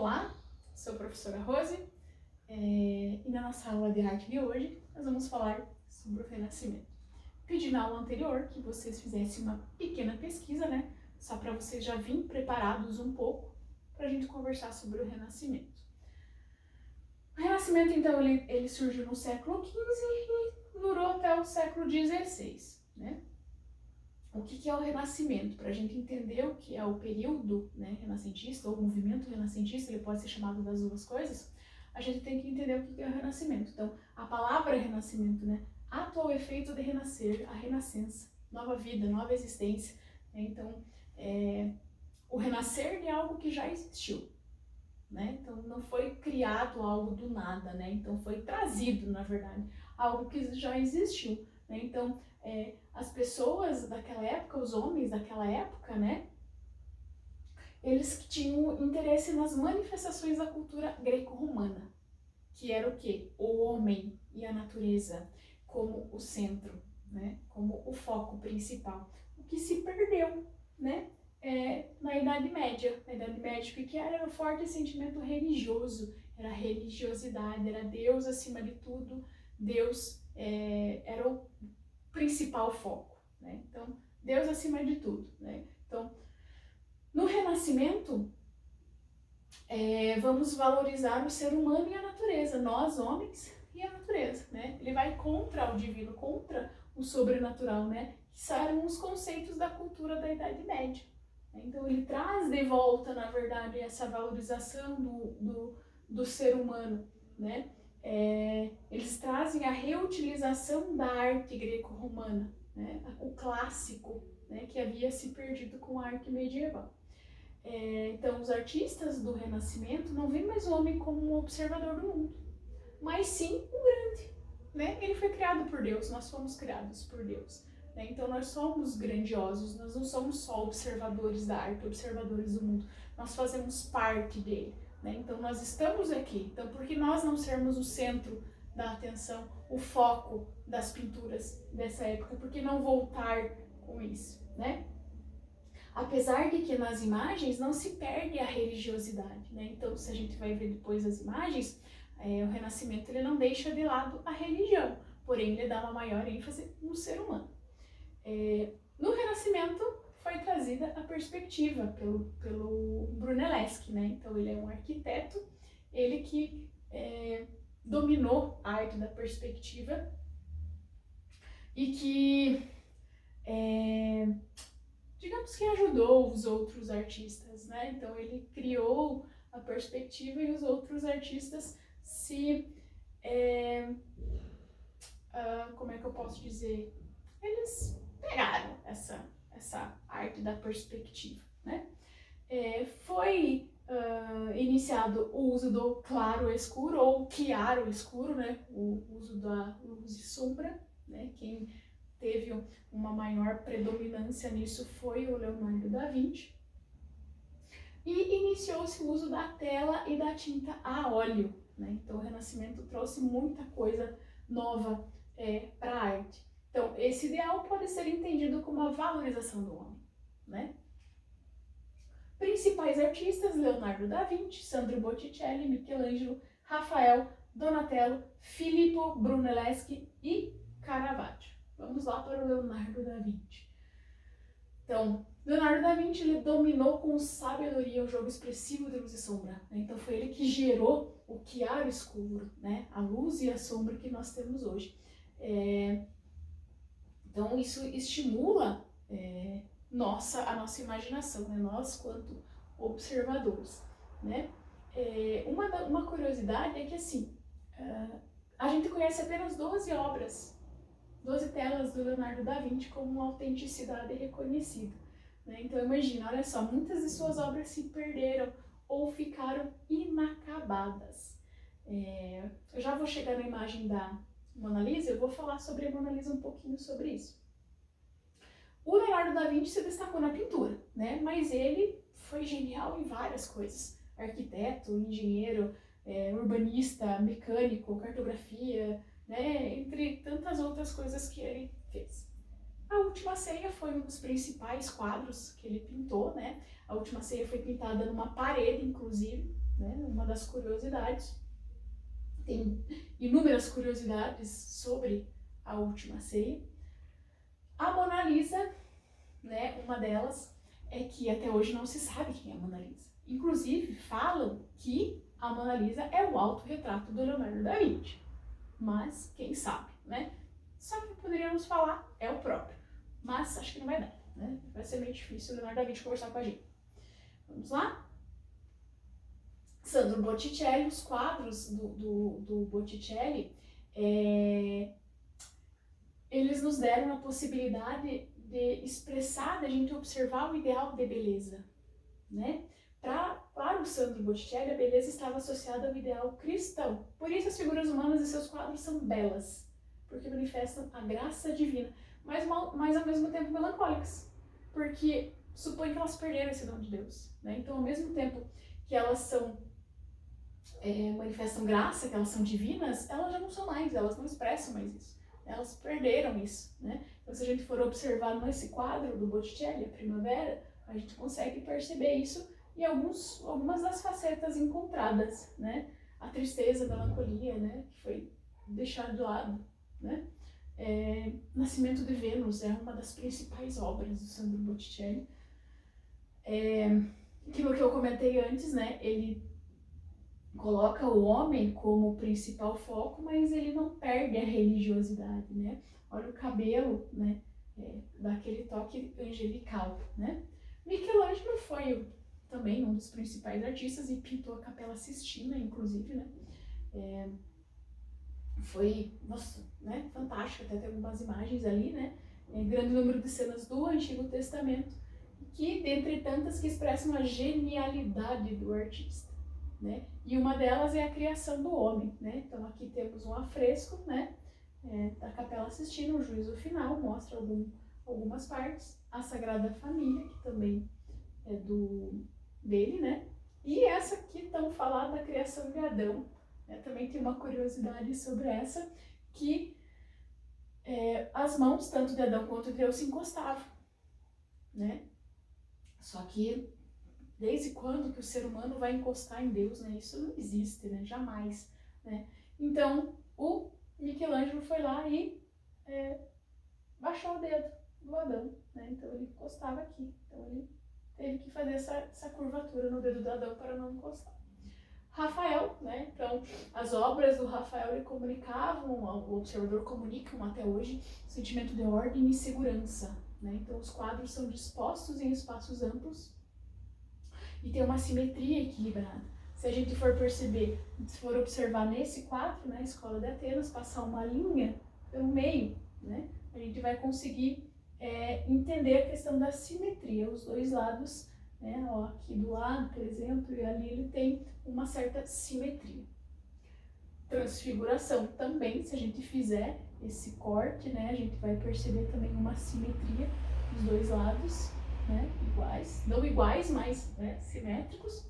Olá, sou a professora Rose e na nossa aula de arte de hoje nós vamos falar sobre o Renascimento. Pedi na aula anterior que vocês fizessem uma pequena pesquisa, né? Só para vocês já virem preparados um pouco para a gente conversar sobre o Renascimento. O Renascimento, então, ele surgiu no século XV e durou até o século XVI, né? O que é o Renascimento? Para a gente entender o que é o período, né, renascentista, ou o movimento renascentista, ele pode ser chamado das duas coisas, a gente tem que entender o que é o Renascimento. Então, a palavra Renascimento, né, ato ao efeito de renascer, a renascença, nova vida, nova existência. Né? Então, o renascer de algo que já existiu. Né? Então, não foi criado algo do nada, né? Então, foi trazido, na verdade, algo que já existiu. Né? Então, as pessoas daquela época, os homens daquela época, né? Eles tinham interesse nas manifestações da cultura greco-romana, que era o quê? O homem e a natureza como o centro, né? Como o foco principal. O que se perdeu, né? Na Idade Média. Na Idade Média, o que era? Era um forte sentimento religioso, era a religiosidade, era Deus acima de tudo, Deus era o principal foco, né? Então, Deus acima de tudo, né? Então, no Renascimento, vamos valorizar o ser humano e a natureza, nós, homens, e a natureza, né? Ele vai contra o divino, contra o sobrenatural, né? Que eram os conceitos da cultura da Idade Média. Então, ele traz de volta, na verdade, essa valorização do ser humano, né? Eles trazem a reutilização da arte greco-romana, né? O clássico, né? Que havia se perdido com a arte medieval. Então, os artistas do Renascimento não veem mais o homem como um observador do mundo, mas sim um grande. Né? Ele foi criado por Deus, nós fomos criados por Deus. Né? Então, nós somos grandiosos, nós não somos só observadores da arte, observadores do mundo, nós fazemos parte dele. Né? Então, nós estamos aqui. Então, por que nós não sermos o centro da atenção, o foco das pinturas dessa época? Por que não voltar com isso? Né? Apesar de que nas imagens não se perde a religiosidade, né? Então, se a gente vai ver depois as imagens, o Renascimento ele não deixa de lado a religião, porém ele dá uma maior ênfase no ser humano. No Renascimento foi trazida a perspectiva pelo Brunelleschi, né? Então, ele é um arquiteto, ele que dominou a arte da perspectiva e que digamos que ajudou os outros artistas, né? Então ele criou a perspectiva e os outros artistas como é que eu posso dizer? Eles pegaram essa arte da perspectiva, né? Foi iniciado o uso do claro escuro ou chiaro escuro, né? O uso da luz e sombra, né? Quem teve uma maior predominância nisso foi o Leonardo da Vinci. E iniciou-se o uso da tela e da tinta a óleo. Né? Então, o Renascimento trouxe muita coisa nova para a arte. Então, esse ideal pode ser entendido como a valorização do homem. Né? Principais artistas: Leonardo da Vinci, Sandro Botticelli, Michelangelo, Rafael, Donatello, Filippo Brunelleschi e Caravaggio. Vamos lá para o Leonardo da Vinci. Então, Leonardo da Vinci ele dominou com sabedoria o jogo expressivo de luz e sombra. Né? Então, foi ele que gerou o chiaro escuro, né? A luz e a sombra que nós temos hoje. Então, isso estimula a nossa imaginação, né? Nós, quanto observadores. Né? Uma curiosidade é que, assim, a gente conhece apenas 12 obras, 12 telas do Leonardo da Vinci como uma autenticidade reconhecida. Né? Então imagina, olha só, muitas de suas obras se perderam ou ficaram inacabadas. Eu já vou chegar na imagem da Mona Lisa, eu vou falar sobre a Mona Lisa um pouquinho sobre isso. O Leonardo da Vinci se destacou na pintura, né? Mas ele foi genial em várias coisas. Arquiteto, engenheiro, urbanista, mecânico, cartografia, né, entre tantas outras coisas que ele fez. A Última Ceia foi um dos principais quadros que ele pintou, né? A Última Ceia foi pintada numa parede, inclusive, né? Uma das curiosidades, tem inúmeras curiosidades sobre a Última Ceia. A Mona Lisa, né? Uma delas é que até hoje não se sabe quem é a Mona Lisa. Inclusive, falam que a Mona Lisa é o autorretrato do Leonardo da Vinci. Mas, quem sabe, né? Só que poderíamos falar é o próprio. Mas acho que não vai dar, né? Vai ser meio difícil o Leonardo da Vinci conversar com a gente. Vamos lá? Sandro Botticelli, os quadros do Botticelli, eles nos deram a possibilidade de expressar, de a gente observar o ideal de beleza, né? Para o Sandro Botticelli, a beleza estava associada ao ideal cristão. Por isso as figuras humanas e seus quadros são belas, porque manifestam a graça divina, mas ao mesmo tempo melancólicas, porque supõe que elas perderam esse dom de Deus, né? Então, ao mesmo tempo que elas manifestam graça, que elas são divinas, elas já não são mais, elas não expressam mais isso. Elas perderam isso, né? Então, se a gente for observar nesse quadro do Botticelli, a Primavera, a gente consegue perceber isso e algumas das facetas encontradas, né? A tristeza, a melancolia, né? Que foi deixada de lado, né? Nascimento de Vênus é uma das principais obras do Sandro Botticelli. Aquilo que eu comentei antes, né? Ele coloca o homem como principal foco, mas ele não perde a religiosidade, né? Olha o cabelo, né? Daquele toque angelical, né? Michelangelo foi também um dos principais artistas e pintou a Capela Sistina, inclusive, né? Foi, nossa, né? Fantástico, até tem algumas imagens ali, né? Grande número de cenas do Antigo Testamento, que, dentre tantas, que expressam a genialidade do artista, né? E uma delas é a criação do homem, né? Então aqui temos um afresco, né? Da Capela Sistina, o juízo final, mostra algumas partes, a Sagrada Família, que também é dele, né? E essa aqui, tão falada, da criação de Adão, né? Também tem uma curiosidade sobre essa, que as mãos, tanto de Adão quanto de Deus, se encostavam, né? Só que desde quando que o ser humano vai encostar em Deus, né? Isso não existe, né? Jamais, né? Então, o Michelangelo foi lá e baixou o dedo do Adão, né? Então, ele encostava aqui. Então, ele teve que fazer essa curvatura no dedo do Adão para não encostar. Rafael, né? Então, as obras do Rafael ele comunicavam, o observador comunicam até hoje, sentimento de ordem e segurança, né? Então, os quadros são dispostos em espaços amplos e tem uma simetria equilibrada. Se a gente for perceber, se for observar nesse quadro, né, Escola de Atenas, passar uma linha pelo meio, né, a gente vai conseguir entender a questão da simetria. Os dois lados, né, ó, aqui do lado, por exemplo, e ali ele tem uma certa simetria. Transfiguração também, se a gente fizer esse corte, né, a gente vai perceber também uma simetria dos dois lados, né, iguais, não iguais, mas, né, simétricos.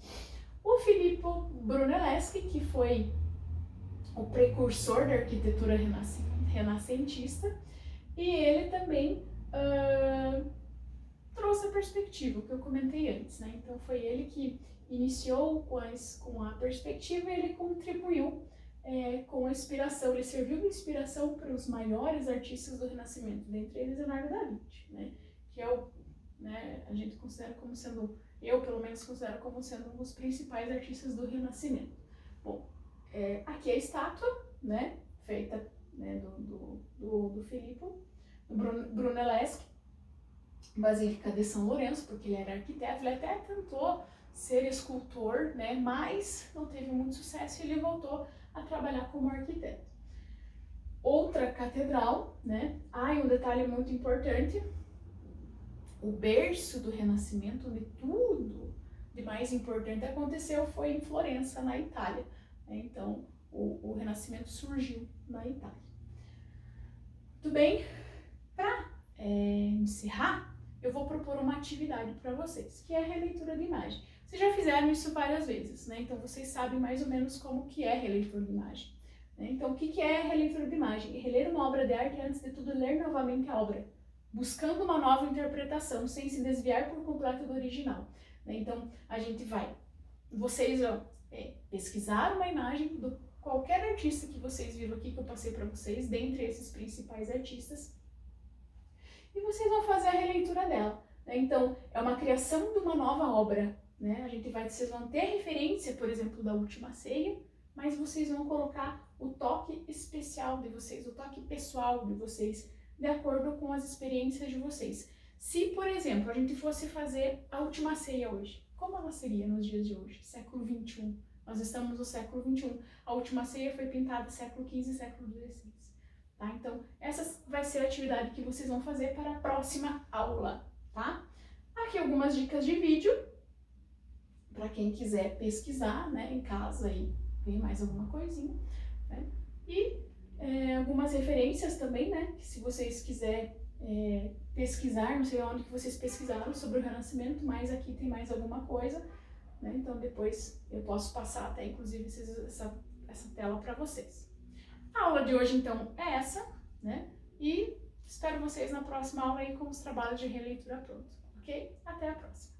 O Filippo Brunelleschi, que foi o precursor da arquitetura renascentista, e ele também trouxe a perspectiva, que eu comentei antes, né? Então foi ele que iniciou com a perspectiva e ele contribuiu com a inspiração, ele serviu de inspiração para os maiores artistas do Renascimento, dentre eles Leonardo da Vinci, né? Que é a gente considera como sendo, eu pelo menos considero como sendo um dos principais artistas do Renascimento. Bom, aqui é a estátua, né, feita, né, do Filippo Brunelleschi, Basílica de São Lourenço, porque ele era arquiteto, ele até tentou ser escultor, né, mas não teve muito sucesso e ele voltou a trabalhar como arquiteto. Outra catedral, né, um detalhe muito importante, o berço do Renascimento, onde tudo de mais importante aconteceu, foi em Florença, na Itália. Então, o Renascimento surgiu na Itália. Tudo bem? Para encerrar, eu vou propor uma atividade para vocês, que é a releitura de imagem. Vocês já fizeram isso várias vezes, né? Então, vocês sabem mais ou menos como que é releitura de imagem. Né? Então, o que é releitura de imagem? Reler uma obra de arte, antes de tudo, ler novamente a obra, buscando uma nova interpretação, sem se desviar por completo do original. Né? Então, a gente vai... Vocês, pesquisar uma imagem do qualquer artista que vocês viram aqui, que eu passei para vocês, dentre esses principais artistas, e vocês vão fazer a releitura dela. Né? Então, é uma criação de uma nova obra. Né? Vocês vão ter referência, por exemplo, da Última Ceia, mas vocês vão colocar o toque especial de vocês, o toque pessoal de vocês, de acordo com as experiências de vocês. Se, por exemplo, a gente fosse fazer a Última Ceia hoje, como ela seria nos dias de hoje, século XXI? Nós estamos no século XXI. A Última Ceia foi pintada século XV e século XVI. Tá? Então, essa vai ser a atividade que vocês vão fazer para a próxima aula. Tá? Aqui algumas dicas de vídeo, para quem quiser pesquisar, né, em casa e ver mais alguma coisinha. Né? E algumas referências também, né, que se vocês quiserem pesquisar, não sei onde que vocês pesquisaram sobre o Renascimento, mas aqui tem mais alguma coisa, né, então depois eu posso passar até inclusive essa tela para vocês. A aula de hoje então é essa, né, e espero vocês na próxima aula aí com os trabalhos de releitura pronto, ok? Até a próxima!